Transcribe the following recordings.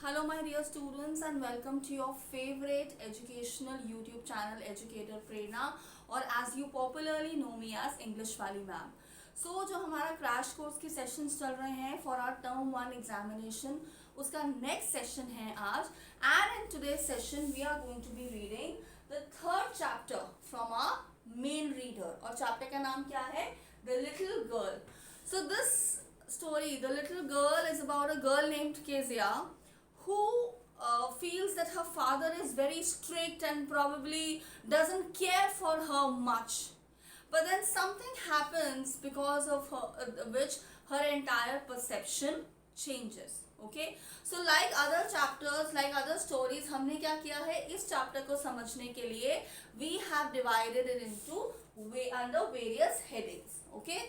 Hello my dear students and welcome to your favorite educational YouTube channel Educator Prerna और as you popularly know me as English वाली ma'am. So जो हमारा crash course के sessions चल रहे हैं for our term 1 examination उसका next session है आज and in today's session we are going to be reading the third chapter from our main reader और chapter का नाम क्या है The Little Girl. So this story The Little Girl is about a girl named Kezia who feels that her father is very strict and probably doesn't care for her much. But then something happens because of which her entire perception changes. Okay, so like other chapters, like other stories, हमने क्या किया है इस chapter को समझने के लिए we have divided it into under various headings. Okay,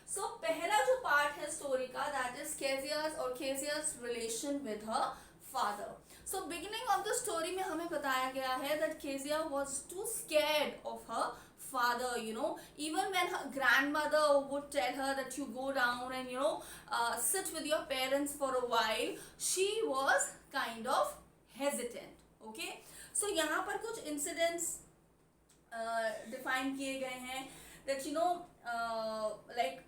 so पहला जो part है story का that is Kezia's relation with her father. So beginning of the story में हमें बताया गया है that Kezia was too scared of her father, even when her grandmother would tell her that you go down and sit with your parents for a while, she was kind of hesitant. Okay, so यहाँ पर कुछ incidents define किए गए हैं that like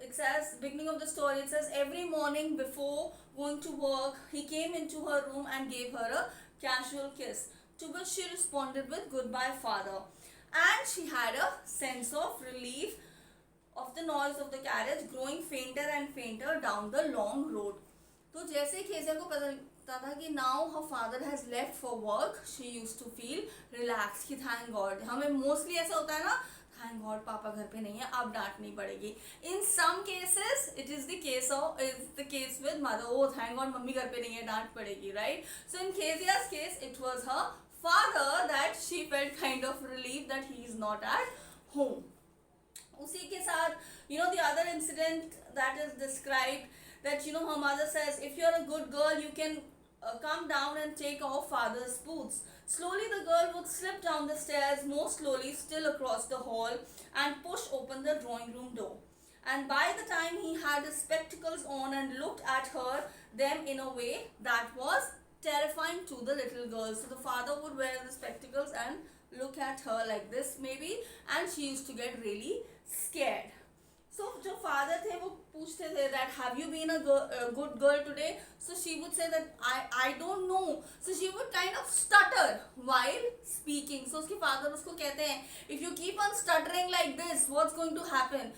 it says beginning of the story, it says every morning before going to work he came into her room and gave her a casual kiss, to which she responded with goodbye father, and she had a sense of relief of the noise of the carriage growing fainter and fainter down the long road. तो जैसे Kezia को पता था कि now her father has left for work, she used to feel relaxed कि thank God. हमें mostly ऐसा होता है ना, thank God पापा घर पे नहीं है, अब डांट नहीं पड़ेगी. In some cases it is the case with mother. Oh thank God mummy घर पे नहीं है, डांट पड़ेगी, right? So in Kezia's case it was her father that she felt kind of relieved that he is not at home. उसी के साथ the other incident that is described that her mother says if you're a good girl you can come down and take off father's boots. Slowly the girl would slip down the stairs more slowly still across the hall and push open the drawing room door. And by the time he had his spectacles on and looked at her them in a way that was terrifying to the little girl. So the father would wear the spectacles and look at her like this maybe, and she used to get really scared. So जो father थे वो पूछते थे that have you been a good girl today? So she would say that I don't know. So she would kind of stutter while speaking. So उसके father उसको कहते हैं if you keep on stuttering like this, what's going to happen?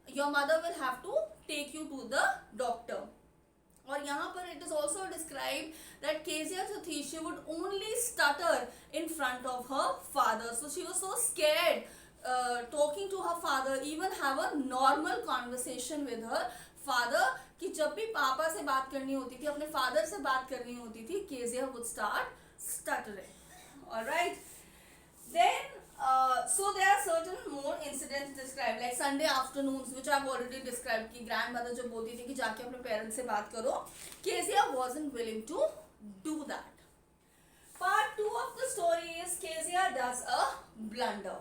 Your mother will have to take you to the doctor. और यहाँ पर it is also described that Kezia जो थी she would only stutter in front of her father. So she was so scared talking to her father, even have a normal conversation with her father, कि जब भी पापा से बात करनी होती थी, अपने फादर से बात करनी होती थी, Kezia would start stuttering. Alright, then so there are certain more incidents described like Sunday afternoons which I've already described कि grandmother जो बोलती थी कि जाके अपने parents से बात करो, Kezia wasn't willing to do that. Part 2 of the story is Kezia does a blunder.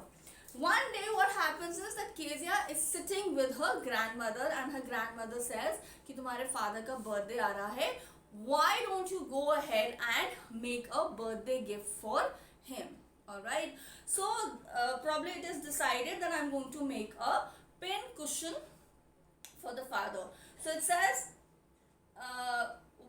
One day what happens is that Kezia is sitting with her grandmother and her grandmother says कि तुम्हारे father का birthday आ रहा है, why don't you go ahead and make a birthday gift for him. Alright, so probably it is decided that I'm going to make a pin cushion for the father. So it says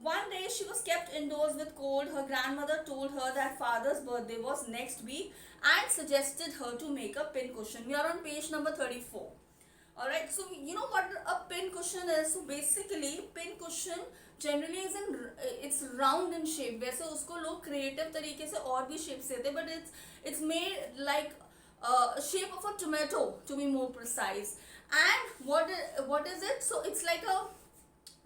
one day she was kept indoors with cold. Her grandmother told her that father's birthday was next week and suggested her to make a pin cushion. We are on page number 34. Alright, so you know what a pin cushion is. So basically pin cushion generally is it's round in shape. वैसे उसको लोग creative तरीके से और भी shapes देते, but it's made like shape of a tomato to be more precise. And what is it? So it's like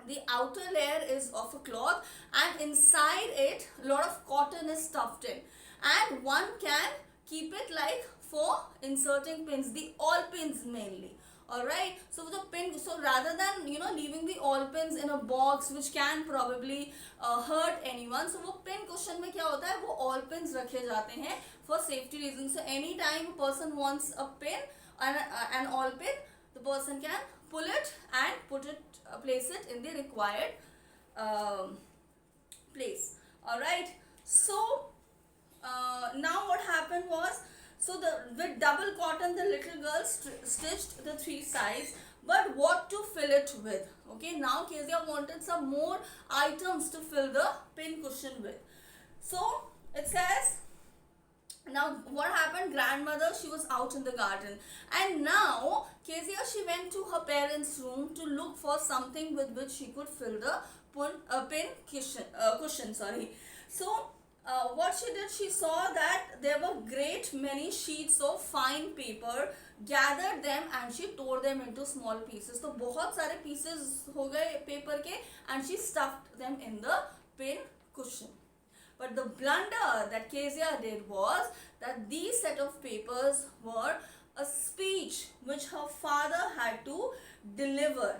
the outer layer is of a cloth and inside it a lot of cotton is stuffed in, and one can keep it like for inserting pins, the all pins mainly. Alright, so the pin, so rather than leaving the all pins in a box which can probably hurt anyone, so वो pin cushion में क्या होता है, वो all pins रखे जाते हैं for safety reasons. So anytime a person wants a pin and an all pin, the person can pull it and place it in the required place. All right. So now what happened was, so the with double cotton the little girl stitched the three sides, but what to fill it with? Okay, now Kezia wanted some more items to fill the pin cushion with. So it says, now what happened, grandmother, she was out in the garden, and now Kezia, she went to her parents room to look for something with which she could fill the pin cushion, sorry. So what she did, she saw that there were great many sheets of fine paper, gathered them and she tore them into small pieces. तो बहुत सारे pieces हो गए paper के, and she stuffed them in the pin cushion. But the blunder that Kezia did was that these set of papers were a speech which her father had to deliver.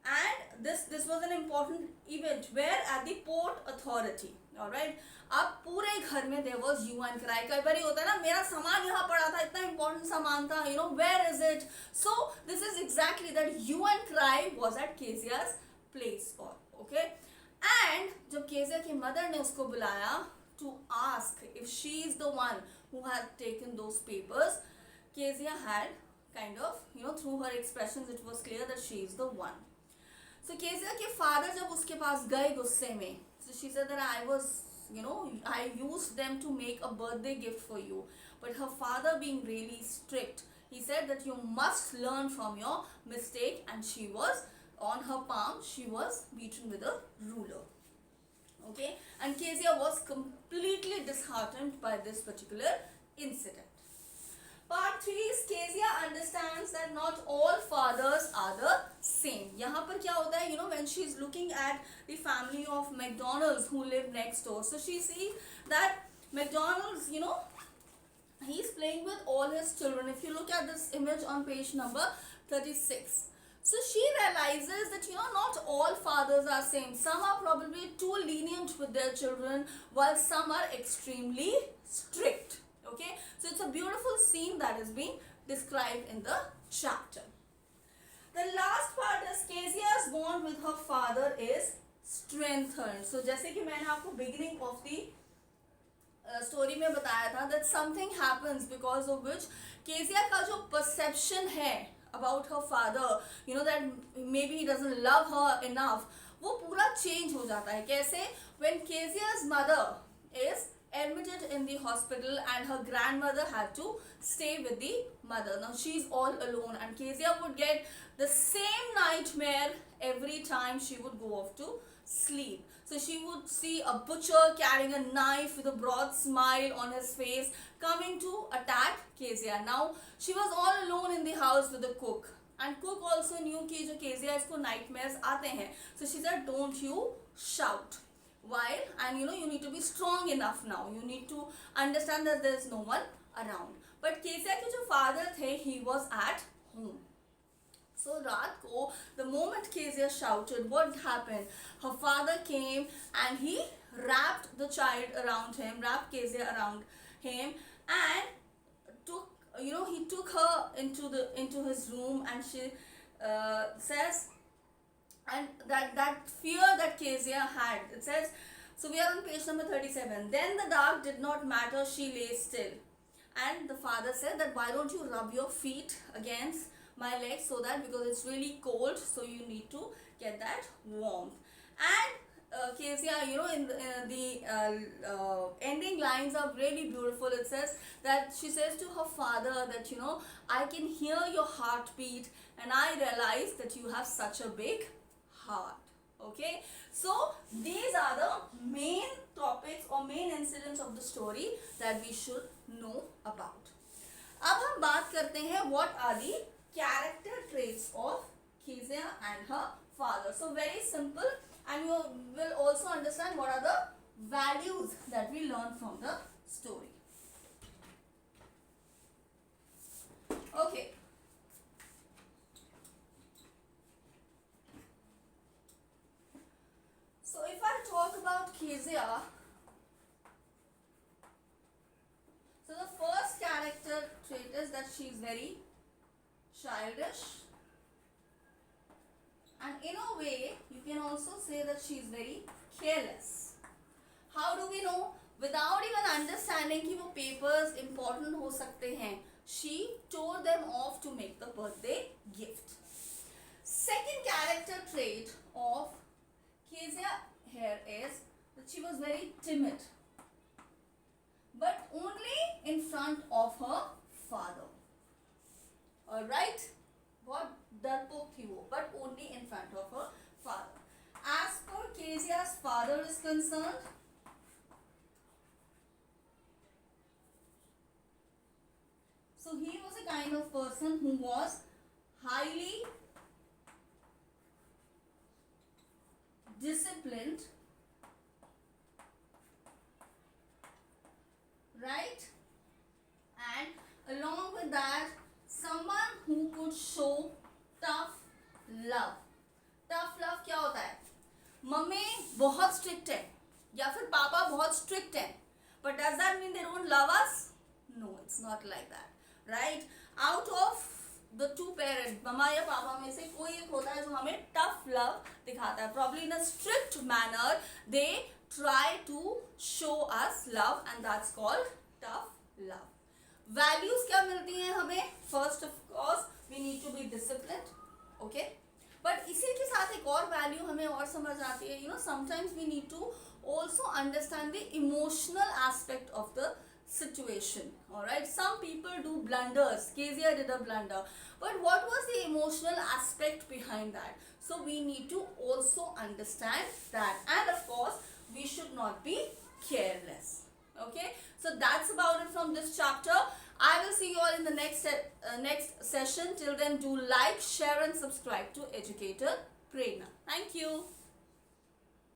And this was an important event where at the port authority. Alright. अब पूरे घर में there was hue and cry. कई बार होता है ना, मेरा सामान यहाँ पड़ा था, इतना important सामान था, you know, where is it? So this is exactly that hue and cry was at Kezia's place. Okay. And जब केजिया की मदर ने उसको बुलाया to ask if she is the one who had taken those papers, Kezia had kind of, you know, through her expressions it was clear that she is the one. So Kezia के father जब उसके पास गए गुस्से में, so she said that I was, you know, I used them to make a birthday gift for you. But her father, being really strict, he said that you must learn from your mistake, and she was on her palm, she was beaten with a ruler. Okay, and Kezia was completely disheartened by this particular incident. Part 3 is Kezia understands that not all fathers are the same. यहाँ पर क्या होता है, you know, when she is looking at the family of McDonald's who live next door, so she sees that McDonald's, you know, he is playing with all his children. If you look at this image on page number 36, so she realizes that, you know, not all fathers are same. Some are probably too lenient with their children, while some are extremely strict. Okay, so it's a beautiful scene that is being described in the chapter. The last part is Kezia's bond with her father is strengthened. So जैसे कि मैंने आपको beginning of the story में बताया था that something happens because of which Kezia का जो perception है about her father, you know, that maybe he doesn't love her enough, वो पूरा change हो जाता है. कैसे? When Kezia's mother is admitted in the hospital and her grandmother had to stay with the mother. Now she's all alone, and Kezia would get the same nightmare every time she would go off to sleep. So she would see a butcher carrying a knife with a broad smile on his face coming to attack Kezia. Now she was all alone in the house with the cook, and cook also knew कि जो Kezia इसको nightmares आते हैं. So she said, don't you shout. While, and you know, you need to be strong enough now. You need to understand that there is no one around. But Kezia के जो father थे, he was at home. So रात को, the moment Kezia shouted, what happened? Her father came and he wrapped the child around him, wrapped Kezia around him, and took, you know, he took her into his room, and she says, and that fear that Kezia had, it says, so we are on page number 37. Then the dark did not matter, she lay still. And the father said that why don't you rub your feet against my legs, so that, because it's really cold, so you need to get that warmth. And Kezia, you know, in the ending lines are really beautiful. It says that she says to her father that, you know, I can hear your heartbeat, and I realize that you have such a big heart. Okay, so these are the main topics or main incidents of the story that we should know about. अब हम बात करते हैं what are the character traits of Kezia and her father. So very simple, and you will also understand what are the values that we learn from the story. Okay. So if I talk about Kezia, so the first character trait is that she is very childish, and in a way you can also say that she is very careless. How do you know, without even understanding कि वो papers important हो सकते हैं, she tore them off to make the birthday gift. Second character trait of Kezia here is that she was very timid, but only in front of her father. Alright? बहुत डरपोक थी वो, but only in front of her father. As per Kezia's father is concerned, so he was a kind of person who was highly disciplined, right? And along with that, someone who could show tough love. Tough love क्या होता है? Mummy बहुत strict है या फिर पापा बहुत strict है, but does that mean they don't love us? No, it's not like that, right? Out of the two parents, मम्मा या पापा में से कोई एक होता है जो हमें टफ लव दिखाता है. Probably in a strict manner they try to show us love and that's called tough love. Values क्या मिलती हैं हमें? First of course we need to be disciplined, okay? But इसी के साथ एक और वैल्यू हमें और समझ आती है. You know, sometimes we need to also understand the emotional aspect of the situation. Alright, some people do blunders. Kezia did a blunder, but what was the emotional aspect behind that? So we need to also understand that, and of course we should not be careless. Okay, so that's about it from this chapter. I will see you all in the next session. Till then, do like, share and subscribe to Educator Prerna. Thank you.